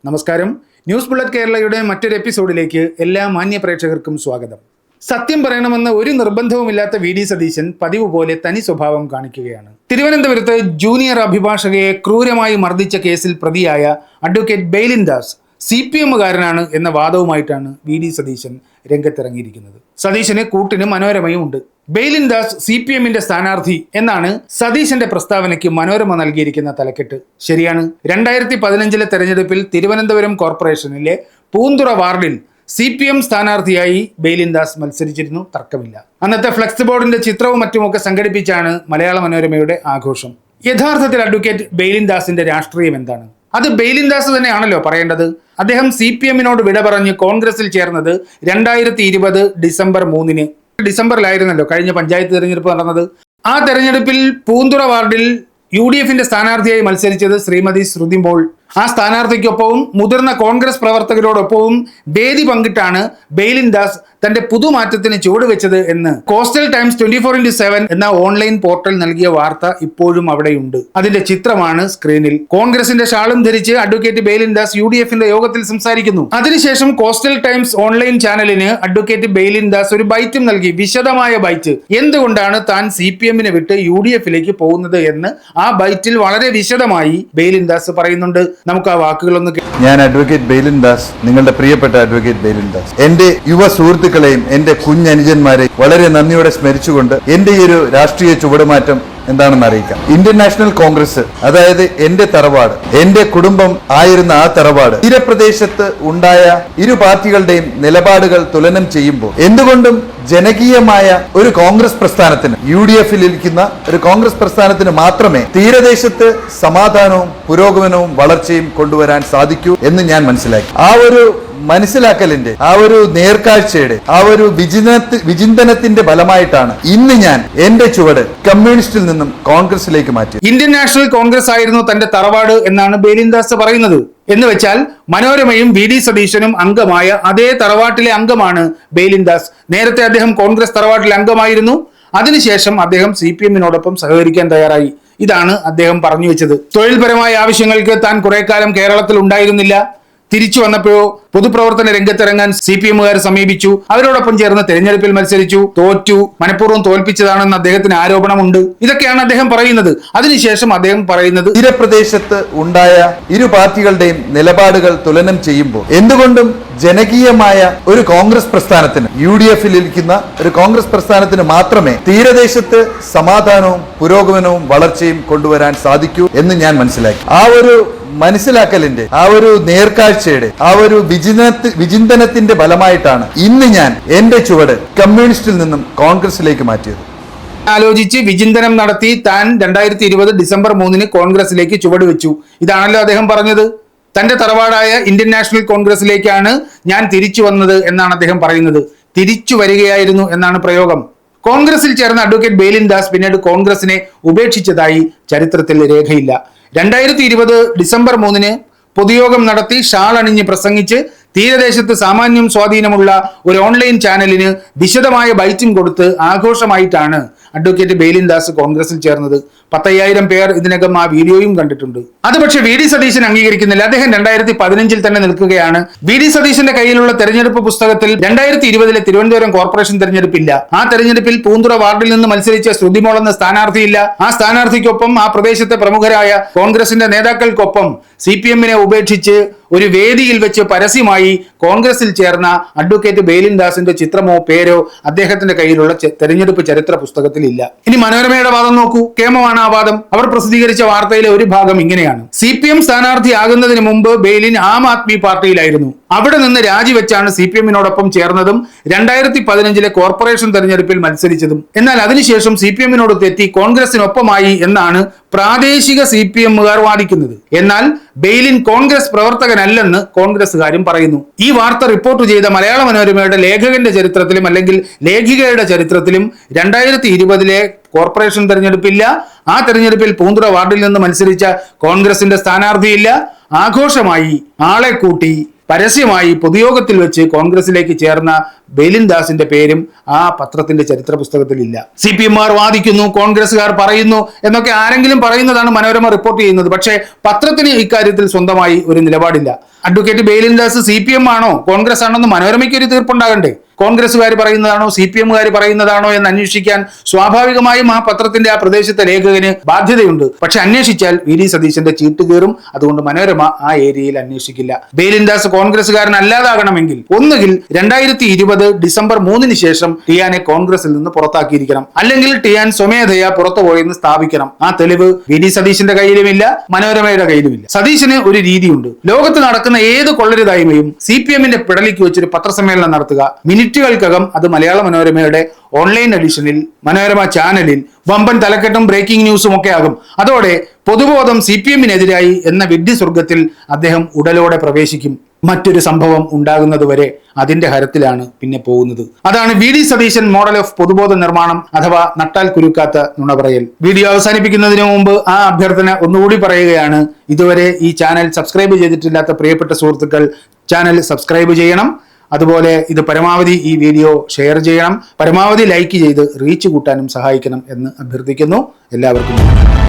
നമസ്കാരം. News bullet കേരളയുടെ മറ്റൊരു എപ്പിസോഡിലേക്ക് എല്ലാ മാന്യ പ്രേക്ഷകർക്കും സ്വാഗതം. സത്യം പറയണമെന്ന് ഒരു നിർബന്ധവുമില്ലാത്ത വി ഡി സതീശൻ പതിവ് പോലെ തനി സ്വഭാവം കാണിക്കുകയാണ്. തിരുവനന്തപുരത്ത് ജൂനിയർ അഭിഭാഷകയെ ക്രൂരമായി മർദ്ദിച്ച കേസിൽ പ്രതിയായ അഡ്വക്കേറ്റ് ബെയ്ലിൻ ദാസ് CPM-കാരനാണ് എന്ന വാദവുമായിട്ടാണ് വി ഡി സതീശൻ രംഗത്തിറങ്ങിയിരിക്കുന്നത്. സതീശന് കൂട്ടിന് മനോരമയും ഉണ്ട്. ബെയ്ലിൻ ദാസ് CPM-ന്റെ സ്ഥാനാർത്ഥി എന്നാണ് സതീശന്റെ പ്രസ്താവനയ്ക്ക് മനോരമ നൽകിയിരിക്കുന്ന തലക്കെട്ട്. ശരിയാണ്. 2015 തെരഞ്ഞെടുപ്പിൽ തിരുവനന്തപുരം കോർപ്പറേഷനിലെ പൂന്തുറ വാർഡിൽ CPM സ്ഥാനാർത്ഥിയായി ബെയ്ലിൻ ദാസ് മത്സരിച്ചിരുന്നു, തർക്കമില്ല. അന്നത്തെ ഫ്ലെക്സ് ബോർഡിന്റെ ചിത്രവും മറ്റുമൊക്കെ സംഘടിപ്പിച്ചാണ് മലയാള മനോരമയുടെ ആഘോഷം. യഥാർത്ഥത്തിൽ അഡ്വക്കേറ്റ് ബെയ്ലിൻ ദാസിന്റെ രാഷ്ട്രീയം എന്താണ്? അത് ബെയ്ലിൻ ദാസ് തന്നെയാണല്ലോ പറയേണ്ടത്. അദ്ദേഹം CPM-നോട് വിട പറഞ്ഞ് കോൺഗ്രസിൽ ചേർന്നത് 2020 ഡിസംബർ 3-ന്. ഡിസംബറിലായിരുന്നല്ലോ കഴിഞ്ഞ പഞ്ചായത്ത് തെരഞ്ഞെടുപ്പ് നടന്നത്. ആ തെരഞ്ഞെടുപ്പിൽ പൂന്തുറ വാർഡിൽ UDF-ന്റെ സ്ഥാനാർത്ഥിയായി മത്സരിച്ചത് ശ്രീമതി ശ്രുതി മോൾ. ആ സ്ഥാനാർത്ഥിക്കൊപ്പവും മുതിർന്ന കോൺഗ്രസ് പ്രവർത്തകരോടൊപ്പവും വേദി പങ്കിട്ടാണ് ബെയ്ലിൻ ദാസ് തന്റെ പുതുമാറ്റത്തിന് ചുവടുവെച്ചത് എന്ന് കോസ്റ്റൽ ടൈംസ് 24x7 എന്ന ഓൺലൈൻ പോർട്ടൽ നൽകിയ വാർത്ത ഇപ്പോഴും അവിടെയുണ്ട്. അതിന്റെ ചിത്രമാണ് സ്ക്രീനിൽ. കോൺഗ്രസിന്റെ ഷാളും ധരിച്ച് അഡ്വക്കേറ്റ് ബെയ്ലിൻ ദാസ് UDF-ന്റെ യോഗത്തിൽ സംസാരിക്കുന്നു. അതിനുശേഷം കോസ്റ്റൽ ടൈംസ് ഓൺലൈൻ ചാനലിന് അഡ്വക്കേറ്റ് ബെയ്ലിൻ ദാസ് ഒരു ബൈറ്റും നൽകി, വിശദമായ ബൈറ്റ്. എന്തുകൊണ്ടാണ് താൻ CPM-നെ വിട്ട് UDF-ലേക്ക് പോകുന്നത് എന്ന് ആ ബൈറ്റിൽ വളരെ വിശദമായി ബെയ്ലിൻ ദാസ് പറയുന്നുണ്ട്. നമുക്ക് ആ വാക്കുകളൊന്ന് ഞാൻ അഡ്വക്കേറ്റ് ബെയ്ലിൻ ദാസ്, നിങ്ങളുടെ പ്രിയപ്പെട്ട അഡ്വക്കേറ്റ് ബെയ്ലിൻ ദാസ്, എന്റെ യുവ സുഹൃത്തുക്കളെയും എന്റെ കുഞ്ഞനുജന്മാരെയും വളരെ നന്ദിയോടെ സ്മരിച്ചുകൊണ്ട് എന്റെ ഈ ഒരു രാഷ്ട്രീയ ചുവടുമാറ്റം എന്താണെന്ന് അറിയിക്കാം. ഇന്ത്യൻ നാഷണൽ കോൺഗ്രസ്, അതായത് എന്റെ തറവാട്, എന്റെ കുടുംബം ആയിരുന്ന ആ തറവാട്, തീരപ്രദേശത്ത് ഉണ്ടായ ഇരു പാർട്ടികളുടെയും നിലപാടുകൾ തുലനം ചെയ്യുമ്പോൾ എന്തുകൊണ്ടും ജനകീയമായ ഒരു കോൺഗ്രസ് പ്രസ്ഥാനത്തിന്, UDF-ൽ ഇരിക്കുന്ന ഒരു കോൺഗ്രസ് പ്രസ്ഥാനത്തിന് മാത്രമേ തീരദേശത്ത് സമാധാനവും പുരോഗമനവും വളർച്ചയും കൊണ്ടുവരാൻ സാധിക്കൂ എന്ന് ഞാൻ മനസ്സിലാക്കി. ആ ഒരു മനസ്സിലാക്കലിന്റെ, ആ ഒരു നേർക്കാഴ്ചയുടെ, ആ ഒരു വിചിന്തനത്തിന്റെ ഫലമായിട്ടാണ് ഇന്ന് ഞാൻ എന്റെ ചുവട് കമ്മ്യൂണിസ്റ്റിൽ നിന്നും കോൺഗ്രസിലേക്ക് മാറ്റി. ഇന്ത്യൻ നാഷണൽ കോൺഗ്രസ് ആയിരുന്നു തന്റെ തറവാട് എന്നാണ് ബെയ്ലിൻ ദാസ് പറയുന്നത്. എന്ന് വെച്ചാൽ മനോരമയും വി ഡി സതീശനും അംഗമായ അതേ തറവാട്ടിലെ അംഗമാണ് ബെയ്ലിൻ ദാസ്. നേരത്തെ അദ്ദേഹം കോൺഗ്രസ് തറവാട്ടിലെ അംഗമായിരുന്നു. അതിനുശേഷം അദ്ദേഹം CPM-നോടൊപ്പം സഹകരിക്കാൻ തയ്യാറായി. ഇതാണ് അദ്ദേഹം പറഞ്ഞു വെച്ചത്. തൊഴിൽപരമായ ആവശ്യങ്ങൾക്ക് താൻ കുറെ കാലം കേരളത്തിൽ ഉണ്ടായിരുന്നില്ല. തിരിച്ചു വന്നപ്പോഴോ പൊതുപ്രവർത്തന രംഗത്തിറങ്ങാൻ CPM-കാർ സമീപിച്ചു. അവരോടൊപ്പം ചേർന്ന് തെരഞ്ഞെടുപ്പിൽ മത്സരിച്ചു, തോറ്റു. മനഃപൂർവ്വം തോൽപ്പിച്ചതാണെന്ന് അദ്ദേഹത്തിന് ആരോപണമുണ്ട്. ഇതൊക്കെയാണ് അദ്ദേഹം പറയുന്നത്. അതിനുശേഷം അദ്ദേഹം പറയുന്നത്, തീരപ്രദേശത്ത് ഉണ്ടായ ഇരു പാർട്ടികളുടെയും നിലപാടുകൾ തുലനം ചെയ്യുമ്പോൾ എന്തുകൊണ്ടും ജനകീയമായ ഒരു കോൺഗ്രസ് പ്രസ്ഥാനത്തിന്, UDF-ൽ ഇരിക്കുന്ന ഒരു കോൺഗ്രസ് പ്രസ്ഥാനത്തിന് മാത്രമേ തീരദേശത്ത് സമാധാനവും പുരോഗമനവും വളർച്ചയും കൊണ്ടുവരാൻ സാധിക്കൂ എന്ന് ഞാൻ മനസ്സിലാക്കി. ആ ഒരു മനസ്സിലാക്കലിന്റെ, ആ ഒരു നേർക്കാഴ്ചയുടെ, ആ ഒരു വിചിന്തനത്തിന്റെ ഫലമായിട്ടാണ് ഇന്ന് ഞാൻ എന്റെ ചുവട് കമ്മ്യൂണിസ്റ്റിൽ നിന്നും കോൺഗ്രസിലേക്ക് മാറ്റിയത്. ആലോചിച്ച് വിചിന്തനം നടത്തി താൻ 2020 ഡിസംബർ 3-ന് കോൺഗ്രസിലേക്ക് ചുവടുവെച്ചു. ഇതാണല്ലോ അദ്ദേഹം പറഞ്ഞത്. തന്റെ തറവാടായ ഇന്ത്യൻ നാഷണൽ കോൺഗ്രസിലേക്കാണ് ഞാൻ തിരിച്ചു വന്നത് എന്നാണ് അദ്ദേഹം പറയുന്നത്. തിരിച്ചു വരികയായിരുന്നു എന്നാണ് പ്രയോഗം. കോൺഗ്രസിൽ ചേർന്ന അഡ്വക്കേറ്റ് ബെയ്ലിൻ ദാസ് പിന്നീട് കോൺഗ്രസിനെ ഉപേക്ഷിച്ചതായി ചരിത്രത്തിൽ രേഖയില്ല. 2020 ഡിസംബർ 3-ന് പൊതുയോഗം നടത്തി ഷാൾ അണിഞ്ഞ് പ്രസംഗിച്ച് തീരദേശത്ത് സാമാന്യം സ്വാധീനമുള്ള ഒരു ഓൺലൈൻ ചാനലിന് വിശദമായ ബൈറ്റും കൊടുത്ത് ആഘോഷമായിട്ടാണ് അഡ്വക്കേറ്റ് ബെയ്ലിൻ ദാസ് കോൺഗ്രസിൽ ചേർന്നത്. 10,000 പേർ ഇതിനകം ആ വീഡിയോയും കണ്ടിട്ടുണ്ട്. അത് പക്ഷേ വി ഡി സതീശൻ അംഗീകരിക്കുന്നില്ല. അദ്ദേഹം 2015 തന്നെ നിൽക്കുകയാണ്. വി ഡി സതീശന്റെ കയ്യിലുള്ള തെരഞ്ഞെടുപ്പ് പുസ്തകത്തിൽ 2020 തിരുവനന്തപുരം കോർപ്പറേഷൻ തെരഞ്ഞെടുപ്പില്ല. ആ തെരഞ്ഞെടുപ്പിൽ പൂന്തുറ വാർഡിൽ നിന്ന് മത്സരിച്ച ശ്രുതി മോൾ എന്ന സ്ഥാനാർത്ഥിയില്ല. ആ സ്ഥാനാർത്ഥിക്കൊപ്പം ആ പ്രദേശത്തെ പ്രമുഖരായ കോൺഗ്രസിന്റെ നേതാക്കൾക്കൊപ്പം CPM-നെ ഉപേക്ഷിച്ച് ഒരു വേദിയിൽ വെച്ച് പരസ്യമായി കോൺഗ്രസിൽ ചേർന്ന അഡ്വക്കേറ്റ് ബെയ്ലിൻ ദാസിന്റെ ചിത്രമോ പേരോ അദ്ദേഹത്തിന്റെ കയ്യിലുള്ള തെരഞ്ഞെടുപ്പ് ചരിത്ര പുസ്തകത്തിൽ ഇല്ല. ഇനി മനോരമയുടെ വാദം നോക്കൂ. കേമമാണ് ആ വാദം. അവർ പ്രസിദ്ധീകരിച്ച വാർത്തയിലെ ഒരു ഭാഗം ഇങ്ങനെയാണ്: CPM സ്ഥാനാർത്ഥിയാകുന്നതിന് മുമ്പ് ബെയ്ലിൻ ആം ആദ്മി പാർട്ടിയിലായിരുന്നു. അവിടെ നിന്ന് രാജിവെച്ചാണ് CPM-നോടൊപ്പം ചേർന്നതും 2015 കോർപ്പറേഷൻ തെരഞ്ഞെടുപ്പിൽ മത്സരിച്ചതും. എന്നാൽ അതിനുശേഷം CPM-നോട് തെറ്റി കോൺഗ്രസിനൊപ്പമായി എന്നാണ് പ്രാദേശിക CPM-കാർ വാദിക്കുന്നത്. എന്നാൽ ബെയ്ലിൻ കോൺഗ്രസ് പ്രവർത്തകനല്ലെന്ന് കോൺഗ്രസുകാരും പറയുന്നു. ഈ വാർത്ത റിപ്പോർട്ട് ചെയ്ത മലയാള മനോരമയുടെ ലേഖകന്റെ ചരിത്രത്തിലും അല്ലെങ്കിൽ ലേഖികയുടെ ചരിത്രത്തിലും 2020 കോർപ്പറേഷൻ തെരഞ്ഞെടുപ്പില്ല. ആ തെരഞ്ഞെടുപ്പിൽ പൂന്തുറ വാർഡിൽ നിന്ന് മത്സരിച്ച കോൺഗ്രസിന്റെ സ്ഥാനാർത്ഥിയില്ല. ആഘോഷമായി ആളെ കൂട്ടി പരസ്യമായി പൊതുയോഗത്തിൽ വെച്ച് കോൺഗ്രസിലേക്ക് ചേർന്ന ബെയ്ലിൻ ദാസിന്റെ പേരും ആ പത്രത്തിന്റെ ചരിത്ര പുസ്തകത്തിലില്ല. CPM-കാർ വാദിക്കുന്നു, കോൺഗ്രസുകാർ പറയുന്നു എന്നൊക്കെ ആരെങ്കിലും പറയുന്നതാണ് മനോരമ റിപ്പോർട്ട് ചെയ്യുന്നത്. പക്ഷേ പത്രത്തിന് ഇക്കാര്യത്തിൽ സ്വന്തമായി ഒരു നിലപാടില്ല. അഡ്വക്കേറ്റ് ബെയിലിൻ ദാസ് CPM ആണോ കോൺഗ്രസ് ആണോ എന്ന് മനോരമയ്ക്ക് ഒരു തീർപ്പുണ്ടാകണ്ടേ? കോൺഗ്രസ്സുകാർ പറയുന്നതാണോ CPMകാർ പറയുന്നതാണോ എന്ന് അന്വേഷിക്കാൻ സ്വാഭാവികമായും ആ പത്രത്തിന്റെ ആ പ്രദേശത്തെ ലേഖകന് ബാധ്യതയുണ്ട്. പക്ഷെ അന്വേഷിച്ചാൽ VD സതീശന്റെ ചീട്ട് കയറും. അതുകൊണ്ട് മനോരമ ആ ഏരിയയിൽ അന്വേഷിക്കില്ല. ബെയിലിൻ ദാസ് കോൺഗ്രസ്സുകാരൻ അല്ലാതാകണമെങ്കിൽ ഒന്നുകിൽ 2020 ഡിസംബർ 3 ശേഷം ടിയാനെ കോൺഗ്രസിൽ നിന്ന് പുറത്താക്കിയിരിക്കണം, അല്ലെങ്കിൽ ടിയാൻ സ്വമേധയാ പുറത്തുപോയെന്ന് സ്ഥാപിക്കണം. ആ തെളിവ് VD സതീശന്റെ കയ്യിലുമില്ല, മനോരമയുടെ കയ്യിലുമില്ല. സതീശന് ഒരു രീതിയുണ്ട്. ലോകത്ത് നടക്കുന്ന ഏത് കൊള്ളരുതായ്മയും CPMന്റെ പിടലിക്ക് വെച്ചൊരു പത്രസമ്മേളനം നടത്തുക. മിനിറ്റുകൾക്കകം അത് മലയാള മനോരമയുടെ ഓൺലൈൻ എഡിഷനിൽ, മനോരമ ചാനലിൽ വമ്പൻ തലക്കെട്ടും ബ്രേക്കിംഗ് ന്യൂസും ഒക്കെ ആകും. അതോടെ പൊതുബോധം CPMനെതിരായി എന്ന വിഡ്ഢിസ്വർഗത്തിൽ അദ്ദേഹം ഉടലോടെ പ്രവേശിക്കും. മറ്റൊരു സംഭവം ഉണ്ടാകുന്നതുവരെ അതിന്റെ ഹരത്തിലാണ് പിന്നെ പോകുന്നത്. അതാണ് VD സതീശൻ മോഡൽ ഓഫ് പൊതുബോധ നിർമ്മാണം, അഥവാ നട്ടാൽ കുരുക്കാത്ത നുണ പറയൽ. വീഡിയോ അവസാനിപ്പിക്കുന്നതിന് മുമ്പ് ആ അഭ്യർത്ഥന ഒന്നുകൂടി പറയുകയാണ്. ഇതുവരെ ഈ ചാനൽ സബ്സ്ക്രൈബ് ചെയ്തിട്ടില്ലാത്ത പ്രിയപ്പെട്ട സുഹൃത്തുക്കൾ ചാനൽ സബ്സ്ക്രൈബ് ചെയ്യണം. അതുപോലെ ഇത് പരമാവധി ഈ വീഡിയോ ഷെയർ ചെയ്യണം, പരമാവധി ലൈക്ക് ചെയ്ത് റീച്ച് കൂട്ടാനും സഹായിക്കണം എന്ന് അഭ്യർത്ഥിക്കുന്നു. എല്ലാവർക്കും